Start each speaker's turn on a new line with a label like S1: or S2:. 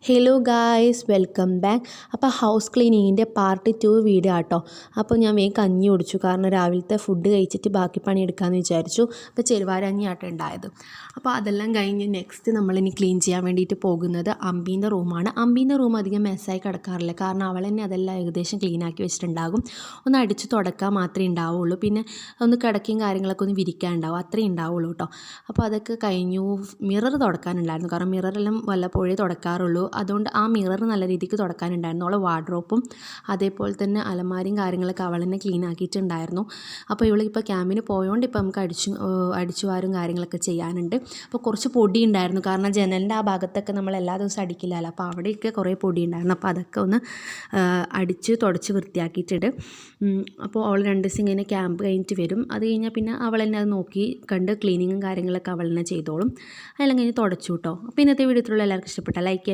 S1: Hello guys, welcome back. അപ്പോൾ house ക്ലീനിങ്ങിൻ്റെ part 2 video ആട്ടോ. അപ്പോൾ ഞാൻ വേഗം കഞ്ഞി കുടിച്ചു, കാരണം രാവിലത്തെ ഫുഡ് കഴിച്ചിട്ട് ബാക്കി പണിയെടുക്കാമെന്ന് വിചാരിച്ചു. അപ്പോൾ ചെറുവാരഞ്ഞി ആട്ടോ ഉണ്ടായത്. അപ്പോൾ അതെല്ലാം കഴിഞ്ഞ് നെക്സ്റ്റ് നമ്മളിനി ക്ലീൻ ചെയ്യാൻ വേണ്ടിയിട്ട് പോകുന്നത് അമ്പീൻ്റെ റൂമാണ്. അമ്പീൻ്റെ റൂം അധികം മെസ്സായി കിടക്കാറില്ല, കാരണം അവൾ തന്നെ അതെല്ലാം ഏകദേശം ക്ലീൻ ആക്കി വെച്ചിട്ടുണ്ടാകും. ഒന്ന് അടിച്ച് തുടക്കാൻ മാത്രമേ ഉണ്ടാവുള്ളൂ, പിന്നെ ഒന്ന് കിടക്കയും കാര്യങ്ങളൊക്കെ ഒന്ന് വിരിക്കാൻ ഉണ്ടാവും, അത്രയും ഉണ്ടാവുള്ളൂ കേട്ടോ. അപ്പോൾ അതൊക്കെ കഴിഞ്ഞു. മിറർ തുടക്കാനുണ്ടായിരുന്നു, കാരണം മിററെല്ലാം വല്ലപ്പോഴേ തുടക്കാറുള്ളൂ. അതുകൊണ്ട് ആ മിറർ നല്ല രീതിക്ക് തുടക്കാനുണ്ടായിരുന്നു. അവളെ വാർഡ്രോപ്പും അതേപോലെ തന്നെ അലമാരിയും കാര്യങ്ങളൊക്കെ അവൾ തന്നെ ക്ലീൻ ആക്കിയിട്ടുണ്ടായിരുന്നു. അപ്പോൾ ഇവളിപ്പോൾ ക്യാമ്പിന് പോയതുകൊണ്ട് ഇപ്പോൾ നമുക്ക് അടിച്ചുവാരും കാര്യങ്ങളൊക്കെ ചെയ്യാനുണ്ട്. അപ്പോൾ കുറച്ച് പൊടി ഉണ്ടായിരുന്നു, കാരണം ജനലിൻ്റെ ആ ഭാഗത്തൊക്കെ നമ്മൾ എല്ലാ ദിവസവും അടിക്കില്ലല്ലോ. അപ്പോൾ അവിടെയൊക്കെ കുറേ പൊടി ഉണ്ടായിരുന്നു. അപ്പോൾ അതൊക്കെ ഒന്ന് അടിച്ച് തുടച്ച് വൃത്തിയാക്കിയിട്ടുണ്ട്. അപ്പോൾ അവൾ 2 ദിവസം ഇങ്ങനെ ക്യാമ്പ് കഴിഞ്ഞിട്ട് വരും. അത് കഴിഞ്ഞാൽ പിന്നെ അവൾ തന്നെ അത് നോക്കി കണ്ട് ക്ലീനിങ്ങും കാര്യങ്ങളൊക്കെ അവൾ തന്നെ ചെയ്തോളും. അതെല്ലാം കഴിഞ്ഞ് തുടച്ചു കേട്ടോ. അപ്പോൾ ഇന്നത്തെ വീഡിയോത്തിലുള്ള എല്ലാവർക്കും ഇഷ്ടപ്പെട്ട ലൈക്ക്